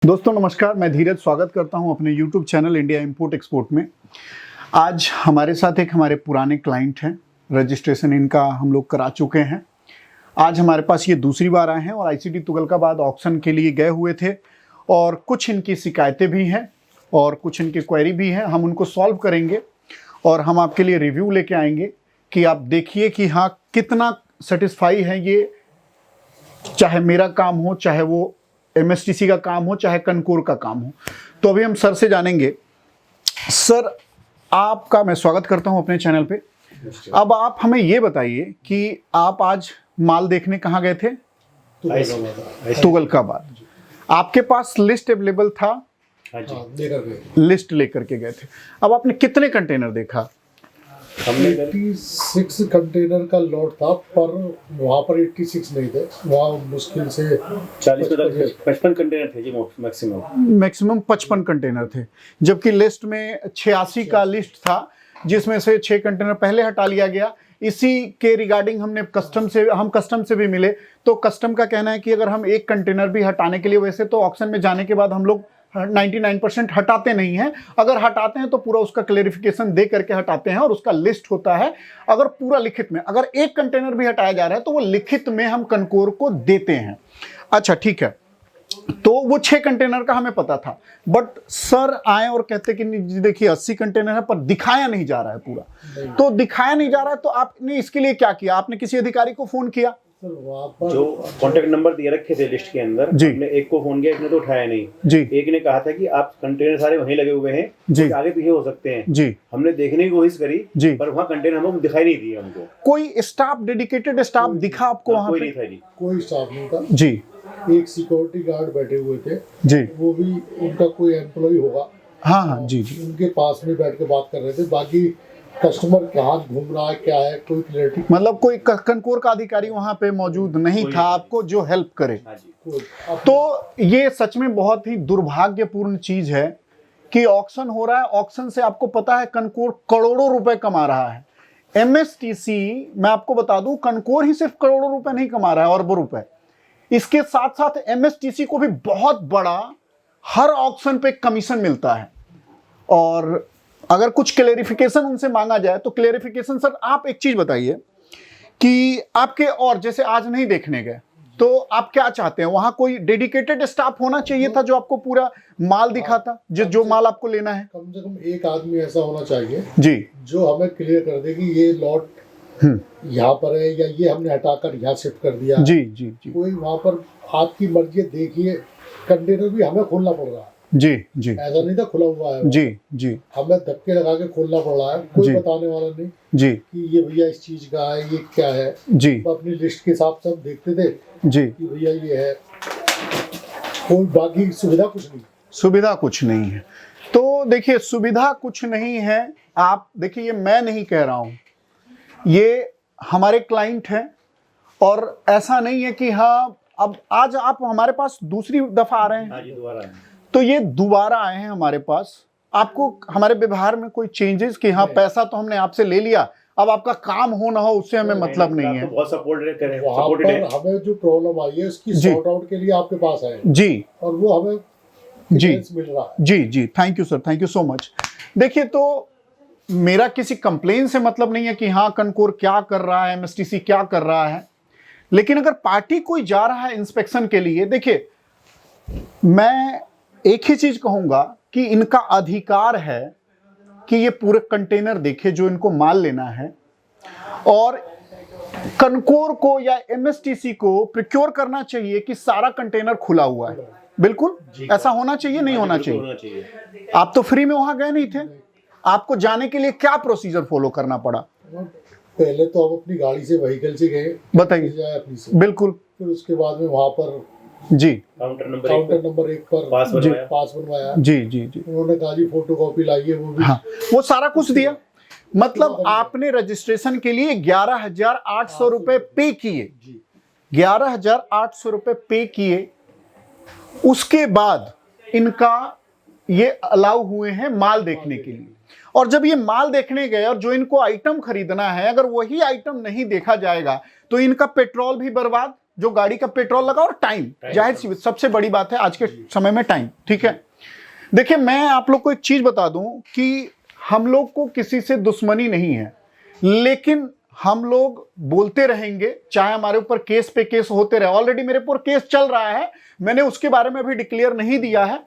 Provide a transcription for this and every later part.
दोस्तों नमस्कार, मैं धीरज स्वागत करता हूं अपने YouTube channel India import export में। आज हमारे साथ एक हमारे पुराने क्लाइंट हैं, रजिस्ट्रेशन इनका हम लोग करा चुके हैं। आज हमारे पास ये दूसरी बार आए हैं और ICT तुगलकाबाद ऑक्शन के लिए गए हुए थे और कुछ इनकी शिकायतें भी हैं और कुछ इनकी क्वेरी भी हैं। हम उनको सॉल्व करेंगे और हम आपके लिए रिव्यू लेके आएंगे कि आप देखिए कि हाँ कितना सेटिस्फाई है ये, चाहे मेरा काम हो, चाहे वो MSTC का काम हो, चाहे कनकोर का काम हो। तो अभी हम सर से जानेंगे। सर, आपका मैं स्वागत करता हूं अपने चैनल पे। अब आप हमें ये बताइए कि आप आज माल देखने कहाँ गए थे? तुगलकाबाद। आपके पास लिस्ट अवेलेबल था? लिस्ट लेकर के गए थे। अब आपने कितने कंटेनर देखा? हमने 86 कंटेनर का लोड था, पर वहाँ पर 86 नहीं थे, वहाँ मुश्किल से 55 कंटेनर थे जी मैक्सिमम 55 कंटेनर थे, जबकि लिस्ट में 86 का लिस्ट था, जिसमें से 6 कंटेनर पहले हटा लिया गया। इसी के रिगार्डिंग हम कस्टम से भी मिले, तो कस्टम का कहना है कि अगर हम एक कंटेनर भी हटाने के लिए, वैसे तो ऑक्शन में जाने के बाद हम लोग 99% हटाते नहीं हैं, अगर हटाते हैं तो पूरा उसका क्लेरिफिकेशन दे करके हटाते हैं और उसका लिस्ट होता है। अगर पूरा लिखित में, अगर एक कंटेनर भी हटाया जा रहा है तो वो लिखित में हम कनकोर को देते हैं। अच्छा ठीक है, तो वो 6 कंटेनर का हमें पता था, बट सर आए और कहते कि देखिए 80 कंटेनर है पर दिखाया नहीं जा रहा है पूरा। तो दिखाया नहीं जा रहा है तो आपने इसके लिए क्या किया? आपने किसी अधिकारी को फोन किया? जो कांटेक्ट नंबर दिए रखे थे लिस्ट के अंदर, हमने एक को फोन किया, एक ने तो उठाया नहीं जी। एक ने कहा था कि आप कंटेनर सारे वहीं लगे हुए हैं जी, आगे पीछे हो सकते हैं जी। हमने देखने की कोशिश करी जी, पर वहाँ कंटेनर हमको दिखाई नहीं दिए। हमको कोई स्टाफ, डेडिकेटेड स्टाफ दिखा आपको वहां कोई पे? नहीं था जी, कोई स्टाफ नहीं था जी। एक सिक्योरिटी गार्ड बैठे हुए थे जी, वो भी उनका कोई एम्प्लॉय होगा, हाँ हाँ जी जी। उनके पास में बैठ के बात कर रहे थे। बाकी कस्टमर कहाँ घूम रहा है, क्या है, कोई क्लैरिटी मतलब कोई कनकोर का अधिकारी वहां पे मौजूद नहीं था आपको जो हेल्प करे। हाँ जी। कोई तो ये सच में बहुत ही दुर्भाग्यपूर्ण चीज है कि ऑक्शन हो रहा है, ऑक्शन से आपको पता है कनकोर करोड़ों रुपए कमा रहा है। MSTC, मैं आपको बता दूं, कनकोर ही सिर्फ करोड़ों रुपए नहीं कमा रहा है, अरबों रुपए। इसके साथ साथ MSTC को भी बहुत बड़ा हर ऑक्शन पे कमीशन मिलता है। और अगर कुछ क्लेरिफिकेशन उनसे मांगा जाए तो क्लेरिफिकेशन, सर आप एक चीज बताइए कि आपके, और जैसे आज नहीं देखने गए तो आप क्या चाहते हैं? वहां कोई डेडिकेटेड स्टाफ होना चाहिए था जो आपको पूरा माल दिखाता, जो माल आपको लेना है। कम से कम एक आदमी ऐसा होना चाहिए जी, जो हमें क्लियर कर दे कि ये लॉट यहाँ पर है या ये हमने हटाकर यहाँ शिफ्ट कर दिया। जी जी जी कोई वहाँ पर आपकी मर्जी देखिए, कंटेनर भी हमें खोलना पड़ रहा है, जी जी, ऐसा नहीं था खुला हुआ है। जी जी हमें धक्के लगा के खोलना पड़ रहा है, कोई जी। बताने वाला नहीं जी कि ये भैया इस चीज का है, ये क्या है। जी तो अपनी लिस्ट के हिसाब से हम देखते थे जी। कि भैया ये है, कोई बाकी सुविधा कुछ नहीं। सुविधा कुछ नहीं है। तो देखिए, सुविधा कुछ नहीं है, आप देखिए, ये मैं नहीं कह रहा हूं, ये हमारे क्लाइंट हैं। और ऐसा नहीं है कि हाँ, अब आज आप हमारे पास दूसरी दफा आ रहे हैं। हाँ जी, दोबारा आए। तो ये दोबारा आए हैं हमारे पास। आपको हमारे व्यवहार में कोई चेंजेस कि हाँ पैसा तो हमने आपसे ले लिया, अब आपका काम हो ना हो उससे हमें मतलब नहीं है। तो बहुत सपोर्टेड करें, वहाँ पर हमें जो प्रॉब्लम आई है उसकी सॉर्ट आउट के लिए आपके पास आए जी, और वो हमें जी मिल रहा है। जी जी, thank you sir, thank you so much. देखिए, तो मेरा किसी कंप्लेन से मतलब नहीं है कि हाँ कनकोर क्या कर रहा है, MSTC क्या कर रहा है, लेकिन अगर पार्टी कोई जा रहा है इंस्पेक्शन के लिए, देखिए मैं एक ही चीज कहूंगा कि इनका अधिकार है कि ये पूरे कंटेनर देखे जो इनको माल लेना है, और कनकोर को या MSTC को प्रिक्योर करना चाहिए कि सारा कंटेनर खुला हुआ है। बिल्कुल ऐसा होना चाहिए, नहीं होना चाहिए। आप तो फ्री में वहां गए नहीं थे, आपको जाने के लिए क्या प्रोसीजर फॉलो करना पड़ा? पहले तो हम अपनी गाड़ी से, व्हीकल से गए, बताइए। अपनी से। बिल्कुल। फिर उसके बाद में वहाँ पर जी, काउंटर नंबर एक पर पास बनवाया। जी जी जी, उन्होंने कहा जी फोटोकॉपी लाइए, वो भी हाँ, वो सारा कुछ दिया। मतलब आपने रजिस्ट्रेशन के लिए 11,800 रुपए पे किए, 11,800 रुपए पे किए। उसके बाद इनका ये अलाउ हुए हैं माल देखने के लिए, और जब ये माल देखने गए और जो इनको आइटम खरीदना है, अगर वही आइटम नहीं देखा जाएगा तो इनका पेट्रोल भी बर्बाद, जो गाड़ी का पेट्रोल लगा और टाइम, जाहिर सी सबसे बड़ी बात है आज के समय में टाइम। ठीक है, देखिए मैं आप लोग को एक चीज बता दूं कि हम लोग को किसी से दुश्मनी नहीं है, लेकिन हम लोग बोलते रहेंगे, चाहे हमारे ऊपर केस पे केस होते रहे। ऑलरेडी मेरे ऊपर केस चल रहा है, मैंने उसके बारे में अभी डिक्लेयर नहीं दिया है।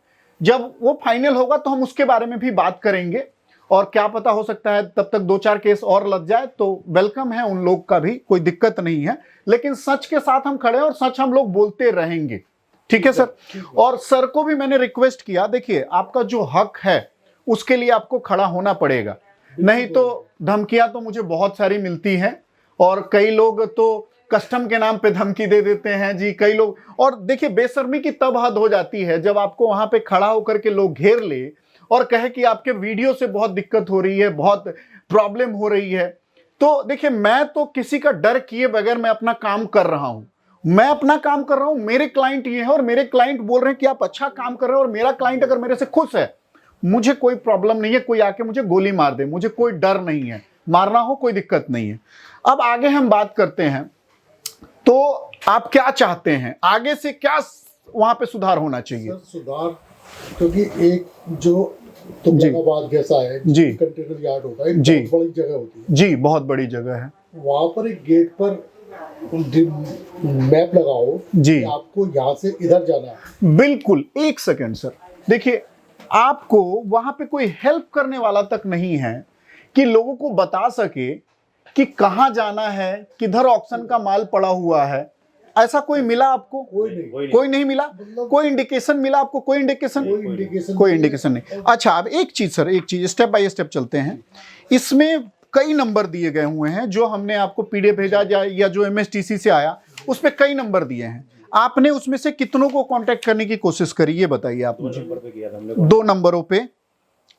जब वो फाइनल होगा तो हम उसके बारे में भी बात करेंगे, और क्या पता हो सकता है तब तक 2-4 केस और लग जाए, तो वेलकम है उन लोग का भी, कोई दिक्कत नहीं है। लेकिन सच के साथ हम खड़े हैं और सच हम लोग बोलते रहेंगे। ठीक है सर, और सर को भी मैंने रिक्वेस्ट किया, देखिए आपका जो हक है उसके लिए आपको खड़ा होना पड़ेगा, नहीं तो धमकियां तो मुझे बहुत सारी मिलती हैं, और कई लोग तो कस्टम के नाम पे धमकी दे देते हैं जी, कई लोग। और देखिए बेशर्मी की तब हद हो जाती है जब आपको वहां पे खड़ा होकर के लोग घेर ले और कहे कि आपके वीडियो से बहुत दिक्कत हो रही है, बहुत प्रॉब्लम हो रही है। तो देखिए मैं तो किसी का डर किए बगैर मैं अपना काम कर रहा हूं, मैं अपना काम कर रहा हूं। मेरे क्लाइंट ये है और मेरे क्लाइंट बोल रहे हैं कि आप अच्छा काम कर रहे हो, और मेरा क्लाइंट अगर मेरे से खुश है, मुझे कोई प्रॉब्लम नहीं है, कोई आके मुझे गोली मार दे, मुझे कोई डर नहीं है, मारना हो कोई दिक्कत नहीं है। अब आगे हम बात करते हैं, तो आप क्या चाहते हैं आगे से, क्या वहां पे सुधार होना चाहिए? सर सुधार, क्योंकि एक जो तुगलकाबाद जैसा है जी, कंटेनर यार्ड होता है, जी, बहुत बड़ी जगह होती है जी, बहुत बड़ी जगह है। वहां पर एक गेट पर मैप लगाओ जी, कि आपको यहाँ से इधर जाना है। बिल्कुल। एक सेकंड सर, देखिए आपको वहां पे कोई हेल्प करने वाला तक नहीं है कि लोगों को बता सके कि कहां जाना है, किधर ऑक्शन का माल पड़ा हुआ है। ऐसा कोई मिला आपको? कोई नहीं मिला। कोई इंडिकेशन मिला आपको? कोई इंडिकेशन नहीं। अच्छा, अब एक चीज सर, एक चीज स्टेप बाय स्टेप चलते हैं। इसमें कई नंबर दिए गए हुए हैं, जो हमने आपको पीडीएफ भेजा या जो एमएसटीसी से आया उस पे कई नंबर दिए हैं। आपने उसमें से कितनों को कांटेक्ट करने की कोशिश करी, ये बताइए आप मुझे। 2 नंबर पे किया था हमने। 2 नंबरों पे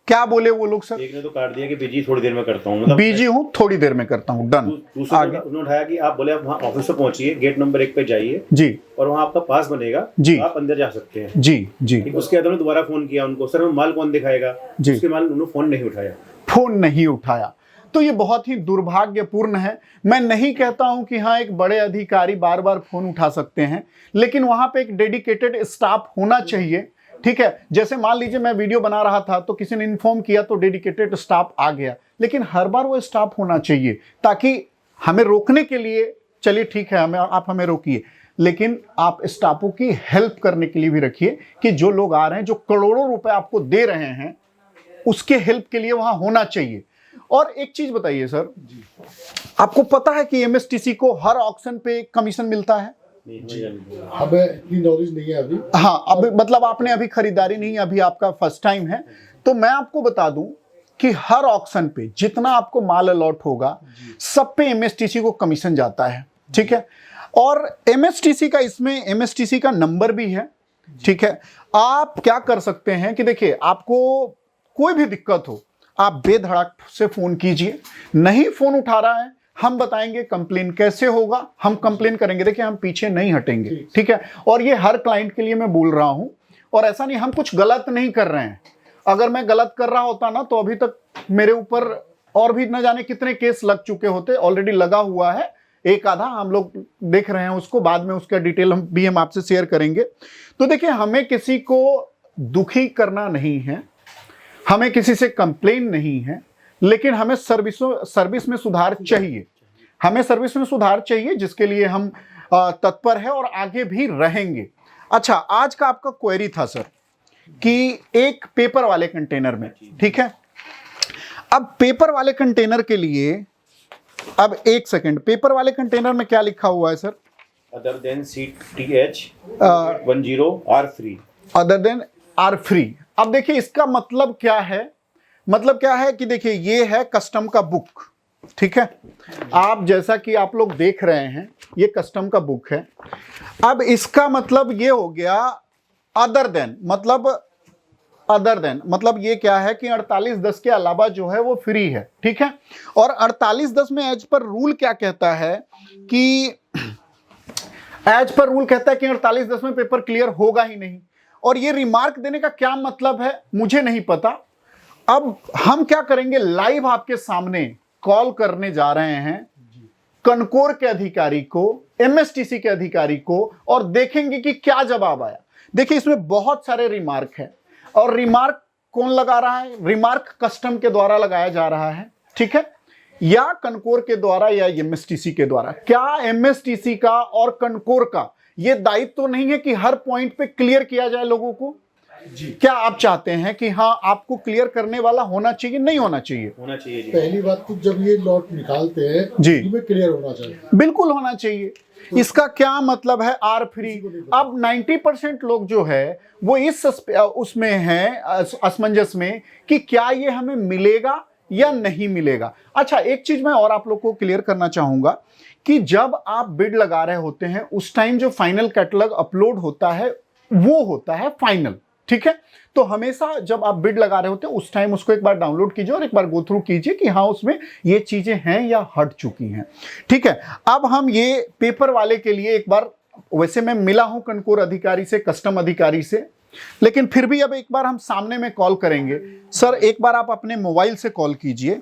क्या बोले वो लोग सर? एक ने तो काट दिया कि बिजी थोड़ी देर में करता हूँ, मतलब बिजी हूँ थोड़ी देर में करता हूँ, डन। दूसरा आगे उन्होंने उठाया कि आप बोले आप वहाँ ऑफिस पे पहुंचिए, गेट नंबर 1 पे जाइए जी, और वहाँ आपका पास बनेगा जी, आप अंदर जा सकते हैं जी, जी। ठीक, उसके बाद हमने दोबारा फोन किया उनको, सर माल कौन दिखाएगा जी। उसके माल उन्होंने फोन नहीं उठाया। फोन नहीं उठाया, तो ये बहुत ही दुर्भाग्यपूर्ण है। मैं नहीं कहता हूं कि हाँ एक बड़े अधिकारी बार बार फोन उठा सकते हैं, लेकिन वहां पे एक डेडिकेटेड स्टाफ होना चाहिए। ठीक है, जैसे मान लीजिए मैं वीडियो बना रहा था तो किसी ने इन्फॉर्म किया तो डेडिकेटेड स्टाफ आ गया, लेकिन हर बार वो स्टाफ होना चाहिए ताकि हमें रोकने के लिए, चलिए ठीक है आप हमें रोकिए, लेकिन आप स्टाफों की हेल्प करने के लिए भी रखिए कि जो लोग आ रहे हैं, जो करोड़ों रुपए आपको दे रहे हैं, उसके हेल्प के लिए वहां होना चाहिए। और एक चीज बताइए सर, आपको पता है कि एमएसटीसी को हर ऑक्शन पे कमीशन मिलता है? हमें इतनी नॉलेज नहीं है अभी। हाँ, अब मतलब आपने अभी खरीदारी नहीं, अभी आपका फर्स्ट टाइम है, तो मैं आपको बता दूं कि हर ऑक्शन पे जितना आपको माल अलॉट होगा सब पे एमएसटीसी को कमीशन जाता है। ठीक है, और एमएसटीसी का, इसमें एमएसटीसी का नंबर भी है। ठीक है, आप क्या कर सकते हैं कि देखिए आपको कोई भी दिक्कत हो आप बेधड़क से फोन कीजिए, नहीं फोन उठा रहा है हम बताएंगे कंप्लेन कैसे होगा, हम कंप्लेन करेंगे। देखिए हम पीछे नहीं हटेंगे। ठीक है, और ये हर क्लाइंट के लिए मैं बोल रहा हूं, और ऐसा नहीं हम कुछ गलत नहीं कर रहे हैं। अगर मैं गलत कर रहा होता ना तो अभी तक मेरे ऊपर और भी न जाने कितने केस लग चुके होते, ऑलरेडी लगा हुआ है एक आधा, हम लोग देख रहे हैं उसको, बाद में उसका डिटेल हम आपसे शेयर करेंगे। तो देखिए हमें किसी को दुखी करना नहीं है, हमें किसी से कंप्लेन नहीं है, लेकिन हमें सर्विस में सुधार चाहिए। हमें सर्विस में सुधार चाहिए, जिसके लिए हम तत्पर है और आगे भी रहेंगे। अच्छा, आज का आपका क्वेरी था सर कि एक पेपर वाले कंटेनर में, ठीक है, अब पेपर वाले कंटेनर के लिए, अब एक सेकंड, पेपर वाले कंटेनर में क्या लिखा हुआ है sir? Other than CTH 10 are free, other than are free. अब देखिए इसका मतलब क्या है, मतलब क्या है कि देखिए ये है कस्टम का बुक। ठीक है, आप जैसा कि आप लोग देख रहे हैं ये कस्टम का बुक है। अब इसका मतलब ये हो गया अदर देन, मतलब ये क्या है कि 4810 के अलावा जो है वो फ्री है। ठीक है, और 4810 में एज पर रूल क्या कहता है कि एज पर रूल कहता है कि 4810 में पेपर क्लियर होगा ही नहीं। और ये रिमार्क देने का क्या मतलब है मुझे नहीं पता। अब हम क्या करेंगे, लाइव आपके सामने कॉल करने जा रहे हैं कनकोर के अधिकारी को, एमएसटीसी के अधिकारी को, और देखेंगे कि क्या जवाब आया। देखिए इसमें बहुत सारे रिमार्क है, और रिमार्क कौन लगा रहा है? रिमार्क कस्टम के द्वारा लगाया जा रहा है, ठीक है, या कनकोर के द्वारा या एमएसटीसी के द्वारा। क्या एमएसटीसी का और कनकोर का यह दायित्व तो नहीं है कि हर पॉइंट पे क्लियर किया जाए लोगों को? जी। क्या आप चाहते हैं कि हाँ आपको क्लियर करने वाला होना चाहिए, नहीं होना चाहिए? होना चाहिए जी। पहली बात तो जब ये लॉट निकालते हैं जी, इनमें क्लियर होना चाहिए, बिल्कुल होना चाहिए। इसका क्या मतलब है? Are free. अब 90% लोग जो है वो इस उसमें है असमंजस में कि क्या ये हमें मिलेगा या नहीं मिलेगा। अच्छा, एक चीज मैं और आप लोग को क्लियर करना चाहूंगा कि जब आप बिड लगा रहे होते हैं उस टाइम जो फाइनल कैटलॉग अपलोड होता है वो होता है फाइनल, ठीक है। तो हमेशा जब आप बिड लगा रहे होते हैं उस टाइम उसको एक बार डाउनलोड कीजिए और एक बार गो थ्रू कीजिए कि हाँ उसमें ये चीजें हैं या हट चुकी हैं, ठीक है। अब हम ये पेपर वाले के लिए एक बार, वैसे मैं मिला हूं कनकोर अधिकारी से, कस्टम अधिकारी से, लेकिन फिर भी अब एक बार हम सामने में कॉल करेंगे। सर एक बार आप अपने मोबाइल से कॉल कीजिए।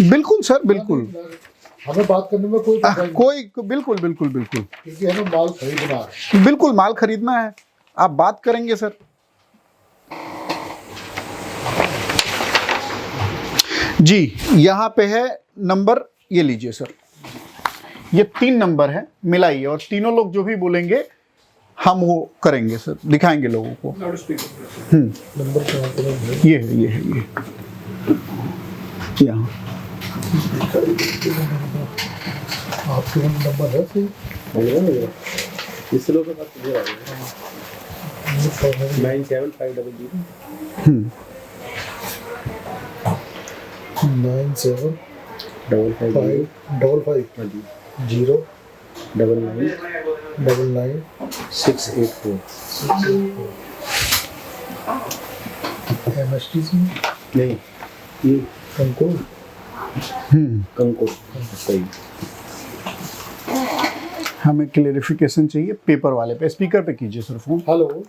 बिल्कुल सर, बिल्कुल, हमें बात करने में कोई बिल्कुल बिल्कुल बिल्कुल, क्योंकि हमें माल खरीदना है। बिल्कुल माल खरीदना है, आप बात करेंगे सर। जी यहाँ पे है नंबर, ये लीजिए सर, ये 3 नंबर है, मिलाइए और तीनों लोग जो भी बोलेंगे हम वो करेंगे सर, दिखाएंगे लोगों को। नंबर ये है, ये है, ये यहाँ आपके नंबर है सही? इस लोग के पास ये आ गया 97500 97555 0 99 684 एमएसटीसी नहीं, ये कनकोर कनकोर सही। हमें क्लेरिफिकेशन चाहिए पेपर वाले पे। स्पीकर पे कीजिए sir phone. Hello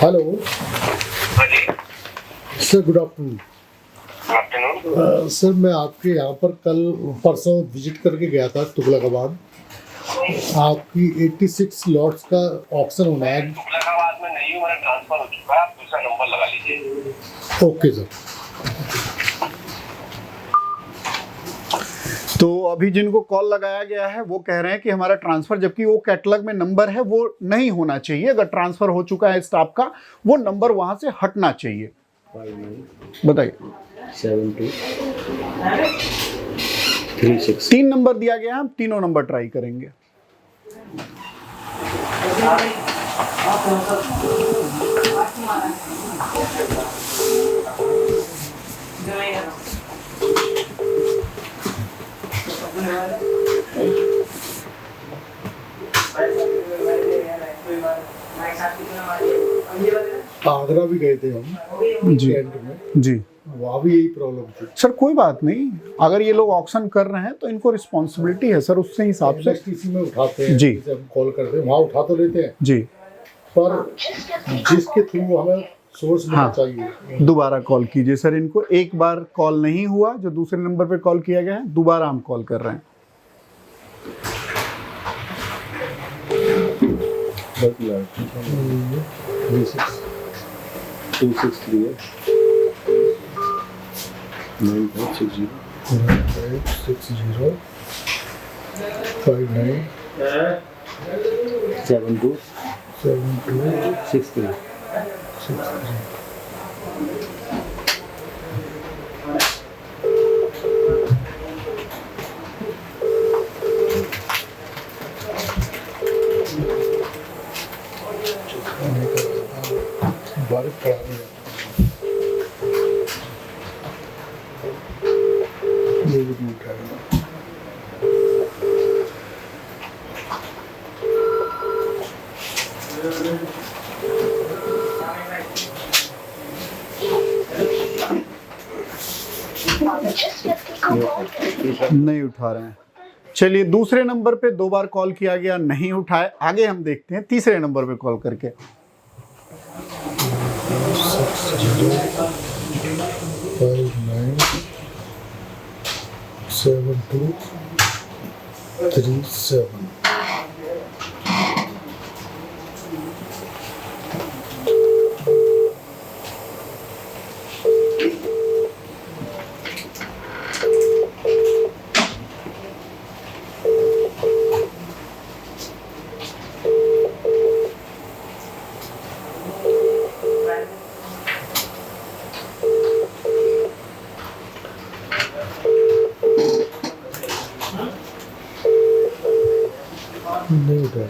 hello sir, good afternoon. Sir मैं आपके यहाँ पर कल परसों विजिट करके गया था तुगलकाबाद। आपकी 86 लॉट्स का ऑप्शन होना है। तुगलकाबाद में नहीं हूँ, मेरा ट्रांसफर हो चुका है, आप दूसरा नंबर लगा लीजिए। Okay sir. तो अभी जिनको कॉल लगाया गया है वो कह रहे हैं कि हमारा ट्रांसफर, जबकि वो कैटलॉग में नंबर है वो नहीं होना चाहिए। अगर ट्रांसफर हो चुका है स्टाफ का, वो नंबर वहां से हटना चाहिए। बताइए। 7236 3 नंबर दिया गया है, हम तीनों नंबर ट्राई करेंगे। आगरा भी गए थे हम जी एंड में, जी, वहाँ भी यही प्रॉब्लम थी। सर कोई बात नहीं, अगर ये लोग ऑक्शन कर रहे हैं तो इनको रिस्पॉन्सिबिलिटी है सर, उससे हिसाब से एमएसटीसी में उठाते हैं, जी। जैसे हम कॉल करते हैं वहाँ उठा तो लेते हैं जी, पर जिसके थ्रू हमें सोर्स मिलना हाँ। चाहिए। दोबारा कॉल कीजिए सर इनको। एक बार कॉल नहीं हुआ, जो दूसरे नंबर पे कॉल किया गया है, दोबारा हम कॉल कर रहे हैं। बारिश पड़ा नहीं है। ये भी नहीं उठाएगा। नहीं उठा रहे हैं। चलिए दूसरे नंबर पे 2 बार कॉल किया गया, नहीं उठाए। आगे हम देखते हैं तीसरे नंबर पे कॉल करके। 597237. नहीं उठा रहा।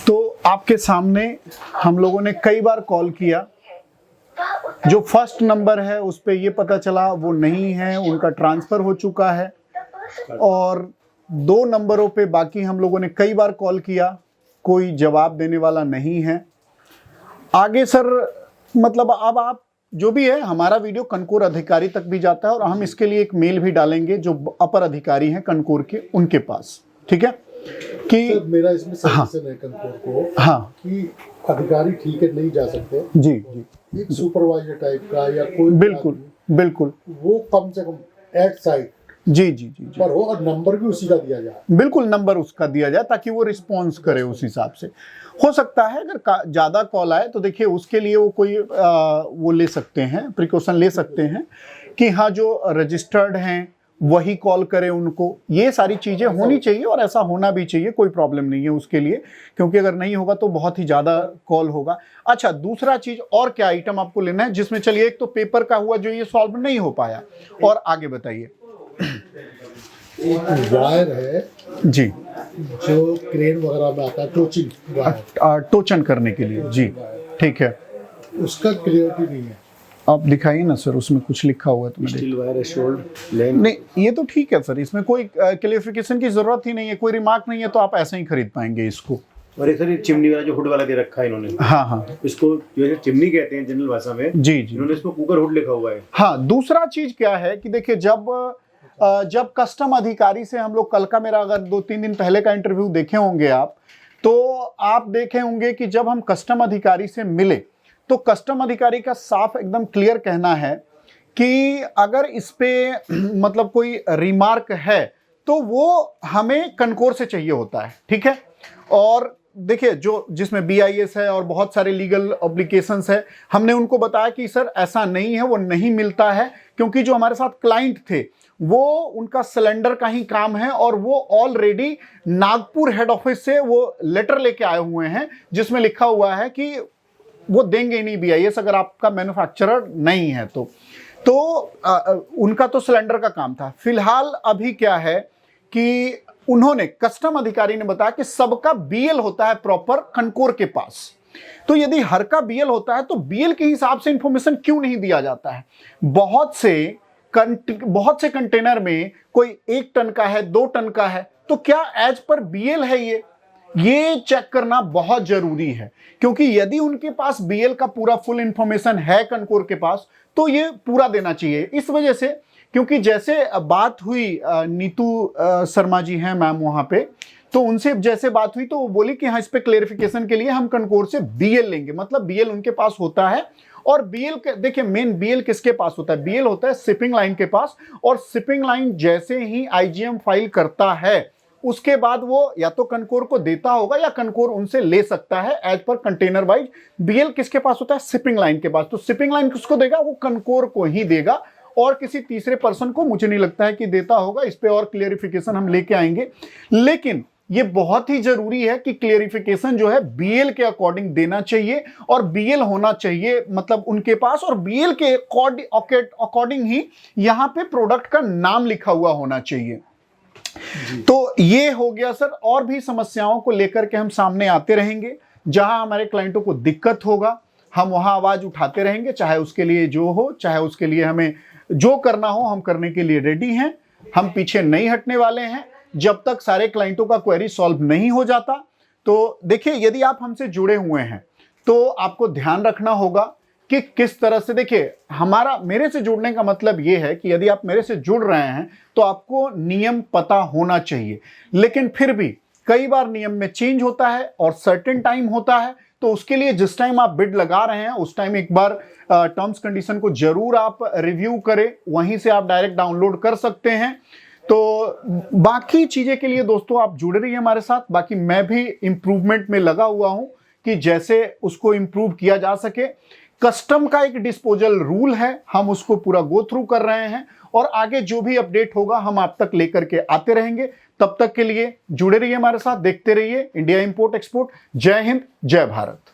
तो आपके सामने हम लोगों ने कई बार कॉल किया, जो फर्स्ट नंबर है उस पे ये पता चला वो नहीं है, उनका ट्रांसफर हो चुका है। और 2 नंबरों पे बाकी हम लोगों ने कई बार कॉल किया, कोई जवाब देने वाला नहीं है। आगे सर मतलब अब आप जो भी है, हमारा वीडियो कनकोर अधिकारी तक भी जाता है और हम इसके लिए एक मेल भी डालेंगे जो अपर अधिकारी हैं कनकोर के, उनके पास, ठीक है कि सर मेरा इसमें सजेशन है कनकोर को हाँ कि अधिकारी ठीक है नहीं जा सकते, जी जी एक सुपरवाइजर टाइप का या कोई भी बिल्कुल आदमी, बिल्कुल वो कम से कम एट साइड जी जी जी जी पर हो और नंबर भी उसी का दिया जाए। बिल्कुल नंबर उसका दिया जाए ताकि वो रिस्पॉन्स करे उस हिसाब से। हो सकता है अगर ज़्यादा कॉल आए तो देखिए उसके लिए वो कोई वो ले सकते हैं, प्रिकॉशन ले सकते हैं कि हाँ जो रजिस्टर्ड हैं वही कॉल करे उनको। ये सारी चीज़ें होनी चाहिए और ऐसा होना भी चाहिए, कोई प्रॉब्लम नहीं है उसके लिए, क्योंकि अगर नहीं होगा तो बहुत ही ज़्यादा कॉल होगा। अच्छा, दूसरा चीज़ और क्या आइटम आपको लेना है जिसमें, चलिए एक तो पेपर का हुआ जो ये सॉल्व नहीं हो पाया, और आगे बताइए। एक वायर है जी, जो क्रेन वगैरह में आता है, टोचिंग वायर, टोचन करने के लिए, जी ठीक है। उसका क्लियरिटी नहीं है। आप दिखाइए ना सर, उसमें कुछ लिखा हुआ है तो मैं स्टील वायर शोल्ड लेन। नहीं, ये तो ठीक है सर, इसमें कोई क्लेरिफिकेशन की जरूरत ही नहीं है, कोई रिमार्क नहीं है, तो आप ऐसे ही खरीद पाएंगे इसको। और एक सर ये चिमनी वाला जो हुड वाला दे रखा है इन्होंने, हाँ हाँ इसको जो है चिमनी कहते हैं जनरल भाषा में, जी जी इन्होंने इसको कुकर हुड लिखा हुआ है। हाँ, दूसरा चीज क्या है कि देखिए जब कस्टम अधिकारी से हम लोग, कल का मेरा अगर 2-3 दिन पहले का इंटरव्यू देखे होंगे आप, तो आप देखे होंगे कि जब हम कस्टम अधिकारी से मिले तो कस्टम अधिकारी का साफ एकदम क्लियर कहना है कि अगर इस पे मतलब कोई रिमार्क है तो वो हमें कनकोर से चाहिए होता है, ठीक है। और देखिए जो जिसमें BIS है और बहुत सारे लीगल ऑब्लिगेशंस है, हमने उनको बताया कि सर ऐसा नहीं है, वो नहीं मिलता है, क्योंकि जो हमारे साथ क्लाइंट थे वो उनका सिलेंडर का ही काम है और वो ऑलरेडी नागपुर हेड ऑफिस से वो लेटर लेके आए हुए हैं जिसमें लिखा हुआ है कि वो देंगे नहीं BIS अगर आपका मैन्युफैक्चरर नहीं है तो उनका तो सिलेंडर का काम था। फिलहाल अभी क्या है कि उन्होंने, कस्टम अधिकारी ने बताया कि सबका BL होता है प्रॉपर कनकोर के पास, तो यदि हर का BL होता है तो BL के हिसाब से इंफॉर्मेशन क्यों नहीं दिया जाता है। बहुत से कंटेनर में कोई 1 टन का है, 2 टन का है, तो क्या एज पर BL है ये चेक करना बहुत जरूरी है, क्योंकि यदि उनके पास BL का पूरा फुल इंफॉर्मेशन है कनकोर के पास तो ये पूरा देना चाहिए। इस वजह से, क्योंकि जैसे बात हुई, नीतू शर्मा जी हैं मैम वहां पे, तो उनसे जैसे बात हुई तो वो बोली कि हाँ इस पे क्लेरिफिकेशन के लिए हम कनकोर से BL लेंगे, मतलब BL उनके पास होता है। और BL के देखिए मेन BL किसके पास होता है, BL होता है शिपिंग लाइन के पास, और शिपिंग लाइन जैसे ही IGM फाइल करता है उसके बाद वो या तो कनकोर को देता होगा या कनकोर उनसे ले सकता है as per container wise. BL किसके पास होता है, शिपिंग लाइन के पास, तो शिपिंग लाइन किसको देगा, वो कनकोर को ही देगा और किसी तीसरे पर्सन को मुझे नहीं लगता है कि देता होगा। इस पे और क्लियरिफिकेशन हम लेके आएंगे, लेकिन ये बहुत ही जरूरी है कि क्लियरिफिकेशन जो है BL के अकॉर्डिंग देना चाहिए और BL होना चाहिए मतलब उनके पास, और BL के अकॉर्डिंग ही यहां पे प्रोडक्ट का नाम लिखा हुआ होना चाहिए। तो ये हो गया सर, और भी समस्याओं को लेकर के हम सामने आते रहेंगे, जहां हमारे क्लाइंटों को दिक्कत होगा हम वहां आवाज उठाते रहेंगे, चाहे उसके लिए जो हो, चाहे उसके लिए हमें जो करना हो हम करने के लिए रेडी हैं। हम पीछे नहीं हटने वाले हैं जब तक सारे क्लाइंटों का क्वेरी सॉल्व नहीं हो जाता। तो देखिए यदि आप हमसे जुड़े हुए हैं तो आपको ध्यान रखना होगा कि किस तरह से, देखिए मेरे से जुड़ने का मतलब यह है कि यदि आप मेरे से जुड़ रहे हैं तो आपको नियम पता होना चाहिए, लेकिन फिर भी कई बार नियम में चेंज होता है और सर्टेन टाइम होता है, तो उसके लिए जिस टाइम आप बिड लगा रहे हैं उस टाइम एक बार टर्म्स कंडीशन को जरूर आप रिव्यू करें, वहीं से आप डायरेक्ट डाउनलोड कर सकते हैं। तो बाकी चीजें के लिए दोस्तों आप जुड़े रहिए हमारे साथ। बाकी मैं भी इंप्रूवमेंट में लगा हुआ हूं कि जैसे उसको इंप्रूव किया जा सके। कस्टम का एक डिस्पोजल रूल है, हम उसको पूरा गो थ्रू कर रहे हैं और आगे जो भी अपडेट होगा हम आप तक लेकर के आते रहेंगे। तब तक के लिए जुड़े रहिए हमारे साथ, देखते रहिए इंडिया इंपोर्ट एक्सपोर्ट। जय हिंद, जय भारत।